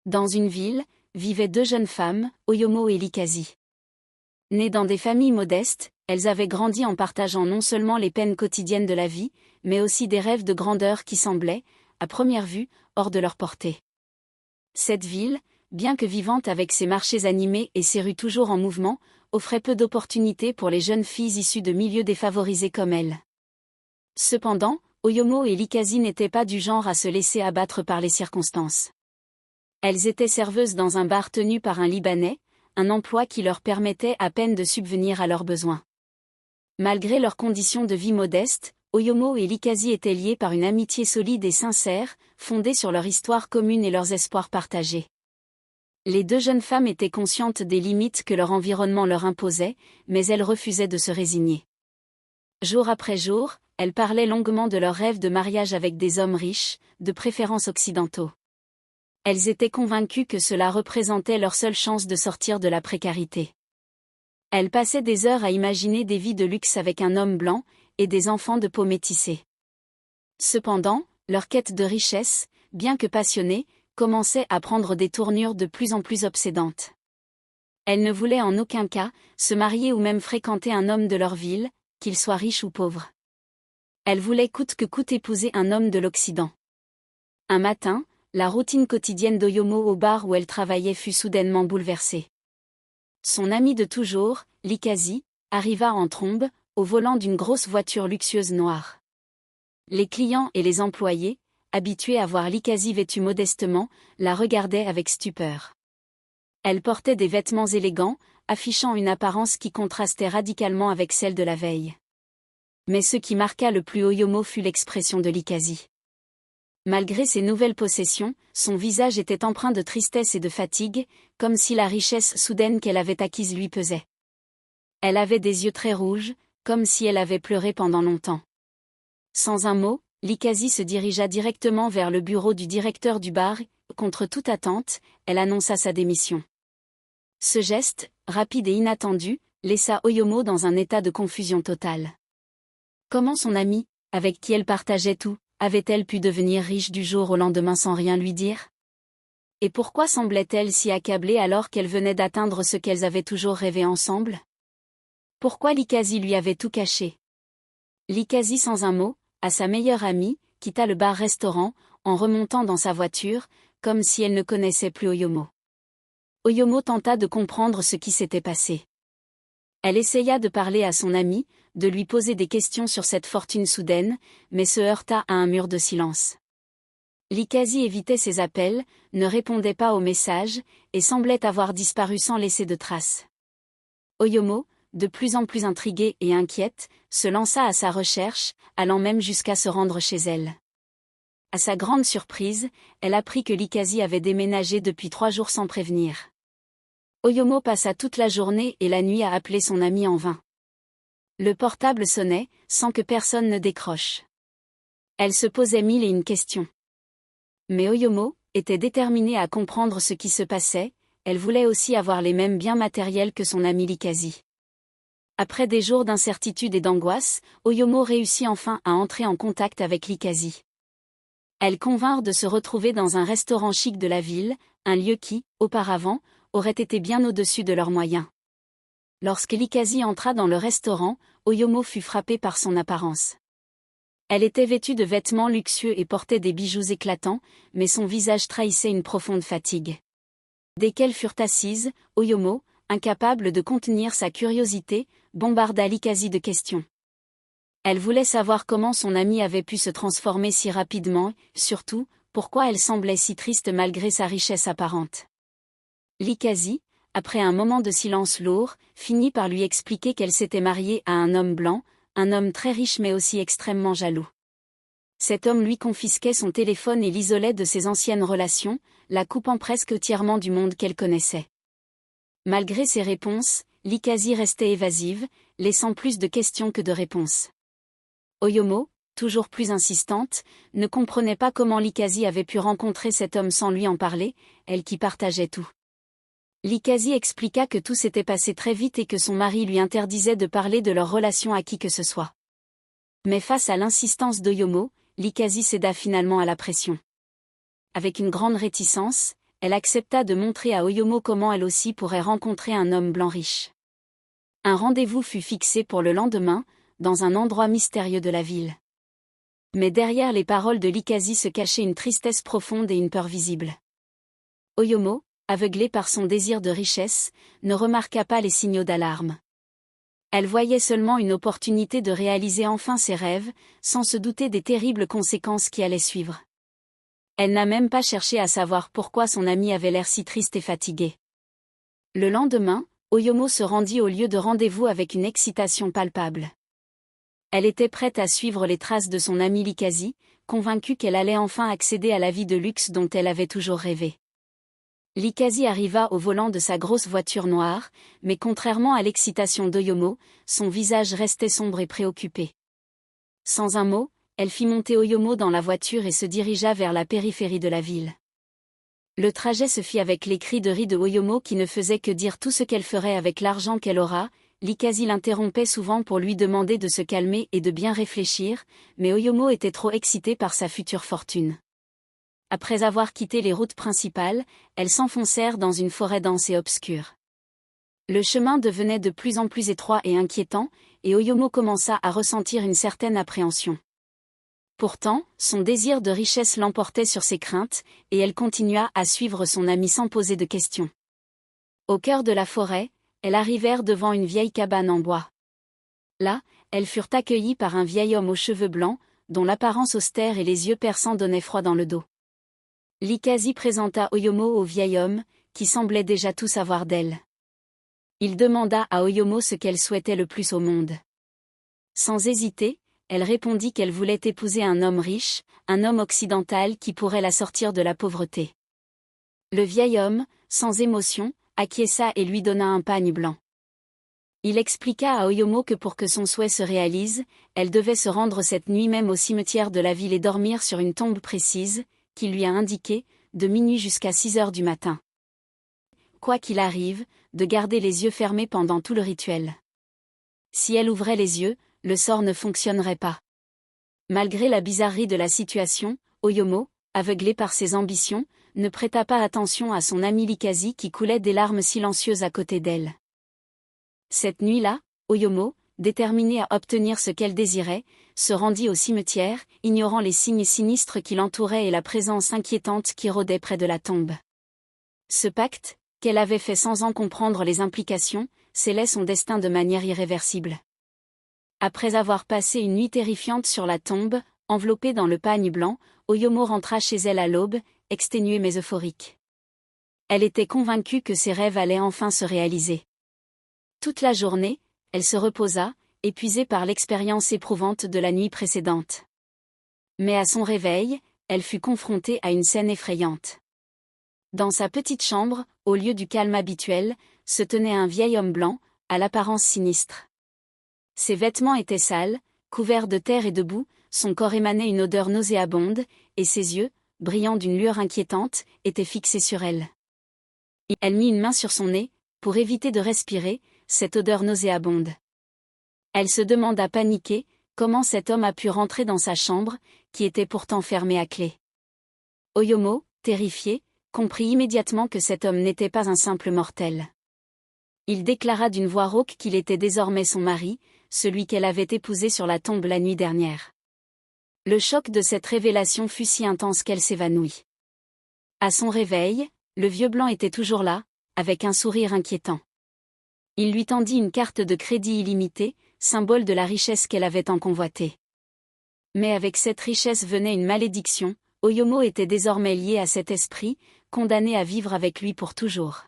Dans une ville, vivaient deux jeunes femmes, Oyomo et Likazi. Nées dans des familles modestes, elles avaient grandi en partageant non seulement les peines quotidiennes de la vie, mais aussi des rêves de grandeur qui semblaient, à première vue, hors de leur portée. Cette ville, bien que vivante avec ses marchés animés et ses rues toujours en mouvement, offrait peu d'opportunités pour les jeunes filles issues de milieux défavorisés comme elles. Cependant, Oyomo et Likazi n'étaient pas du genre à se laisser abattre par les circonstances. Elles étaient serveuses dans un bar tenu par un Libanais, un emploi qui leur permettait à peine de subvenir à leurs besoins. Malgré leurs conditions de vie modestes, Oyomo et Likazi étaient liés par une amitié solide et sincère, fondée sur leur histoire commune et leurs espoirs partagés. Les deux jeunes femmes étaient conscientes des limites que leur environnement leur imposait, mais elles refusaient de se résigner. Jour après jour, elles parlaient longuement de leur rêve de mariage avec des hommes riches, de préférence occidentaux. Elles étaient convaincues que cela représentait leur seule chance de sortir de la précarité. Elles passaient des heures à imaginer des vies de luxe avec un homme blanc, et des enfants de peau métissée. Cependant, leur quête de richesse, bien que passionnée, commençait à prendre des tournures de plus en plus obsédantes. Elles ne voulaient en aucun cas se marier ou même fréquenter un homme de leur ville, qu'il soit riche ou pauvre. Elles voulaient coûte que coûte épouser un homme de l'Occident. Un matin, la routine quotidienne d'Oyomo au bar où elle travaillait fut soudainement bouleversée. Son amie de toujours, Likazi, arriva en trombe, au volant d'une grosse voiture luxueuse noire. Les clients et les employés, habitués à voir Likazi vêtue modestement, la regardaient avec stupeur. Elle portait des vêtements élégants, affichant une apparence qui contrastait radicalement avec celle de la veille. Mais ce qui marqua le plus Oyomo fut l'expression de Likazi. Malgré ses nouvelles possessions, son visage était empreint de tristesse et de fatigue, comme si la richesse soudaine qu'elle avait acquise lui pesait. Elle avait des yeux très rouges, comme si elle avait pleuré pendant longtemps. Sans un mot, Likazi se dirigea directement vers le bureau du directeur du bar, et, contre toute attente, elle annonça sa démission. Ce geste, rapide et inattendu, laissa Oyomo dans un état de confusion totale. Comment son amie, avec qui elle partageait tout, avait-elle pu devenir riche du jour au lendemain sans rien lui dire? Et pourquoi semblait-elle si accablée alors qu'elle venait d'atteindre ce qu'elles avaient toujours rêvé ensemble? Pourquoi Likazi lui avait tout caché? Likazi sans un mot, à sa meilleure amie, quitta le bar-restaurant, en remontant dans sa voiture, comme si elle ne connaissait plus Oyomo. Oyomo tenta de comprendre ce qui s'était passé. Elle essaya de parler à son amie, de lui poser des questions sur cette fortune soudaine, mais se heurta à un mur de silence. Likazi évitait ses appels, ne répondait pas aux messages, et semblait avoir disparu sans laisser de traces. Oyomo, de plus en plus intriguée et inquiète, se lança à sa recherche, allant même jusqu'à se rendre chez elle. À sa grande surprise, elle apprit que Likazi avait déménagé depuis 3 jours sans prévenir. Oyomo passa toute la journée et la nuit à appeler son amie en vain. Le portable sonnait, sans que personne ne décroche. Elle se posait 1001 questions. Mais Oyomo était déterminée à comprendre ce qui se passait, elle voulait aussi avoir les mêmes biens matériels que son amie Likazi. Après des jours d'incertitude et d'angoisse, Oyomo réussit enfin à entrer en contact avec Likazi. Elles convinrent de se retrouver dans un restaurant chic de la ville, un lieu qui, auparavant, aurait été bien au-dessus de leurs moyens. Lorsque Likazi entra dans le restaurant, Oyomo fut frappée par son apparence. Elle était vêtue de vêtements luxueux et portait des bijoux éclatants, mais son visage trahissait une profonde fatigue. Dès qu'elles furent assises, Oyomo, incapable de contenir sa curiosité, bombarda Likazi de questions. Elle voulait savoir comment son amie avait pu se transformer si rapidement, surtout, pourquoi elle semblait si triste malgré sa richesse apparente. Likazi, après un moment de silence lourd, finit par lui expliquer qu'elle s'était mariée à un homme blanc, un homme très riche mais aussi extrêmement jaloux. Cet homme lui confisquait son téléphone et l'isolait de ses anciennes relations, la coupant presque entièrement du monde qu'elle connaissait. Malgré ses réponses, Likazi restait évasive, laissant plus de questions que de réponses. Oyomo, toujours plus insistante, ne comprenait pas comment Likazi avait pu rencontrer cet homme sans lui en parler, elle qui partageait tout. Likazi expliqua que tout s'était passé très vite et que son mari lui interdisait de parler de leur relation à qui que ce soit. Mais face à l'insistance d'Oyomo, Likazi céda finalement à la pression. Avec une grande réticence, elle accepta de montrer à Oyomo comment elle aussi pourrait rencontrer un homme blanc riche. Un rendez-vous fut fixé pour le lendemain, dans un endroit mystérieux de la ville. Mais derrière les paroles de Likazi se cachait une tristesse profonde et une peur visible. Oyomo, aveuglée par son désir de richesse, ne remarqua pas les signaux d'alarme. Elle voyait seulement une opportunité de réaliser enfin ses rêves, sans se douter des terribles conséquences qui allaient suivre. Elle n'a même pas cherché à savoir pourquoi son ami avait l'air si triste et fatigué. Le lendemain, Oyomo se rendit au lieu de rendez-vous avec une excitation palpable. Elle était prête à suivre les traces de son amie Likazi, convaincue qu'elle allait enfin accéder à la vie de luxe dont elle avait toujours rêvé. Likazi arriva au volant de sa grosse voiture noire, mais contrairement à l'excitation d'Oyomo, son visage restait sombre et préoccupé. Sans un mot, elle fit monter Oyomo dans la voiture et se dirigea vers la périphérie de la ville. Le trajet se fit avec les cris de riz de Oyomo qui ne faisaient que dire tout ce qu'elle ferait avec l'argent qu'elle aura. Likazi l'interrompait souvent pour lui demander de se calmer et de bien réfléchir, mais Oyomo était trop excitée par sa future fortune. Après avoir quitté les routes principales, elles s'enfoncèrent dans une forêt dense et obscure. Le chemin devenait de plus en plus étroit et inquiétant, et Oyomo commença à ressentir une certaine appréhension. Pourtant, son désir de richesse l'emportait sur ses craintes, et elle continua à suivre son ami sans poser de questions. Au cœur de la forêt, elles arrivèrent devant une vieille cabane en bois. Là, elles furent accueillies par un vieil homme aux cheveux blancs, dont l'apparence austère et les yeux perçants donnaient froid dans le dos. Likazi présenta Oyomo au vieil homme, qui semblait déjà tout savoir d'elle. Il demanda à Oyomo ce qu'elle souhaitait le plus au monde. Sans hésiter, elle répondit qu'elle voulait épouser un homme riche, un homme occidental qui pourrait la sortir de la pauvreté. Le vieil homme, sans émotion, acquiesça et lui donna un pagne blanc. Il expliqua à Oyomo que pour que son souhait se réalise, elle devait se rendre cette nuit même au cimetière de la ville et dormir sur une tombe précise, qu'il lui a indiquée, de minuit jusqu'à 6 heures du matin. Quoi qu'il arrive, de garder les yeux fermés pendant tout le rituel. Si elle ouvrait les yeux, le sort ne fonctionnerait pas. Malgré la bizarrerie de la situation, Oyomo, aveuglée par ses ambitions, ne prêta pas attention à son amie Likazi qui coulait des larmes silencieuses à côté d'elle. Cette nuit-là, Oyomo, déterminée à obtenir ce qu'elle désirait, se rendit au cimetière, ignorant les signes sinistres qui l'entouraient et la présence inquiétante qui rôdait près de la tombe. Ce pacte, qu'elle avait fait sans en comprendre les implications, scellait son destin de manière irréversible. Après avoir passé une nuit terrifiante sur la tombe, enveloppée dans le pagne blanc, Oyomo rentra chez elle à l'aube, exténuée mais euphorique. Elle était convaincue que ses rêves allaient enfin se réaliser. Toute la journée, elle se reposa, épuisée par l'expérience éprouvante de la nuit précédente. Mais à son réveil, elle fut confrontée à une scène effrayante. Dans sa petite chambre, au lieu du calme habituel, se tenait un vieil homme blanc, à l'apparence sinistre. Ses vêtements étaient sales, couverts de terre et de boue, son corps émanait une odeur nauséabonde, et ses yeux, brillant d'une lueur inquiétante, étaient fixés sur elle. Elle mit une main sur son nez, pour éviter de respirer cette odeur nauséabonde. Elle se demanda paniquée, comment cet homme a pu rentrer dans sa chambre, qui était pourtant fermée à clé. Oyomo, terrifiée, comprit immédiatement que cet homme n'était pas un simple mortel. Il déclara d'une voix rauque qu'il était désormais son mari, celui qu'elle avait épousé sur la tombe la nuit dernière. Le choc de cette révélation fut si intense qu'elle s'évanouit. À son réveil, le vieux blanc était toujours là, avec un sourire inquiétant. Il lui tendit une carte de crédit illimitée, symbole de la richesse qu'elle avait tant convoitée. Mais avec cette richesse venait une malédiction, Oyomo était désormais liée à cet esprit, condamné à vivre avec lui pour toujours.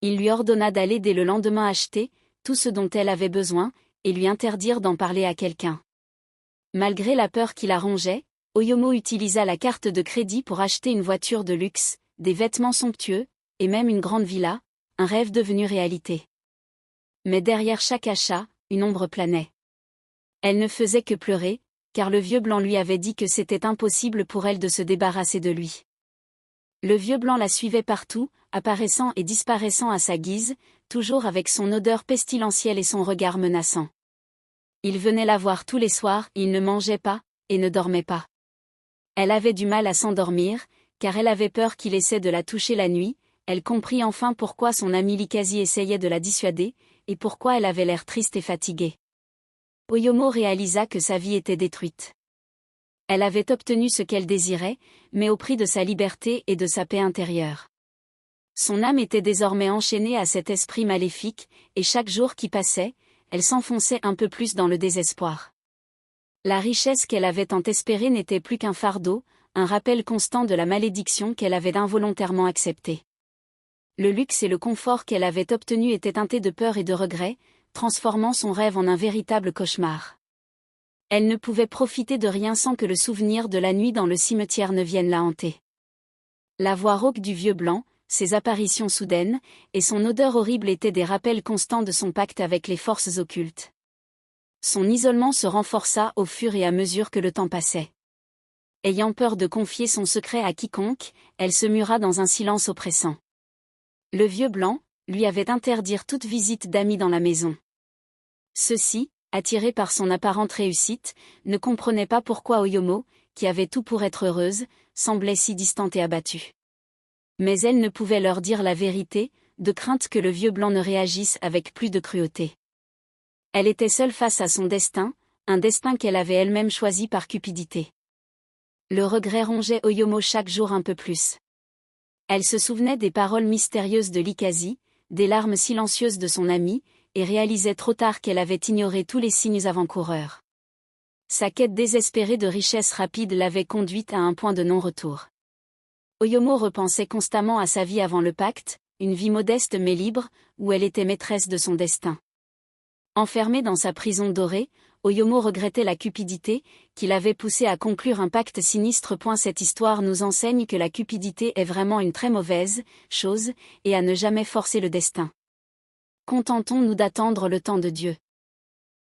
Il lui ordonna d'aller dès le lendemain acheter tout ce dont elle avait besoin, et lui interdire d'en parler à quelqu'un. Malgré la peur qui la rongeait, Oyomo utilisa la carte de crédit pour acheter une voiture de luxe, des vêtements somptueux, et même une grande villa, un rêve devenu réalité. Mais derrière chaque achat, une ombre planait. Elle ne faisait que pleurer, car le vieux blanc lui avait dit que c'était impossible pour elle de se débarrasser de lui. Le vieux blanc la suivait partout, apparaissant et disparaissant à sa guise, toujours avec son odeur pestilentielle et son regard menaçant. Il venait la voir tous les soirs, il ne mangeait pas, et ne dormait pas. Elle avait du mal à s'endormir, car elle avait peur qu'il essaie de la toucher la nuit. Elle comprit enfin pourquoi son amie Likazi essayait de la dissuader, et pourquoi elle avait l'air triste et fatiguée. Oyomo réalisa que sa vie était détruite. Elle avait obtenu ce qu'elle désirait, mais au prix de sa liberté et de sa paix intérieure. Son âme était désormais enchaînée à cet esprit maléfique, et chaque jour qui passait, elle s'enfonçait un peu plus dans le désespoir. La richesse qu'elle avait tant espérée n'était plus qu'un fardeau, un rappel constant de la malédiction qu'elle avait involontairement acceptée. Le luxe et le confort qu'elle avait obtenus étaient teintés de peur et de regret, transformant son rêve en un véritable cauchemar. Elle ne pouvait profiter de rien sans que le souvenir de la nuit dans le cimetière ne vienne la hanter. La voix rauque du vieux blanc, ses apparitions soudaines, et son odeur horrible étaient des rappels constants de son pacte avec les forces occultes. Son isolement se renforça au fur et à mesure que le temps passait. Ayant peur de confier son secret à quiconque, elle se mura dans un silence oppressant. Le vieux blanc, lui avait interdit toute visite d'amis dans la maison. Ceux-ci, attirés par son apparente réussite, ne comprenaient pas pourquoi Oyomo, qui avait tout pour être heureuse, semblait si distante et abattue. Mais elle ne pouvait leur dire la vérité, de crainte que le vieux blanc ne réagisse avec plus de cruauté. Elle était seule face à son destin, un destin qu'elle avait elle-même choisi par cupidité. Le regret rongeait Oyomo chaque jour un peu plus. Elle se souvenait des paroles mystérieuses de Likazi, des larmes silencieuses de son amie, et réalisait trop tard qu'elle avait ignoré tous les signes avant-coureurs. Sa quête désespérée de richesse rapide l'avait conduite à un point de non-retour. Oyomo repensait constamment à sa vie avant le pacte, une vie modeste mais libre, où elle était maîtresse de son destin. Enfermée dans sa prison dorée, Oyomo regrettait la cupidité, qui l'avait poussée à conclure un pacte sinistre. Cette histoire nous enseigne que la cupidité est vraiment une très mauvaise chose, et à ne jamais forcer le destin. Contentons-nous d'attendre le temps de Dieu.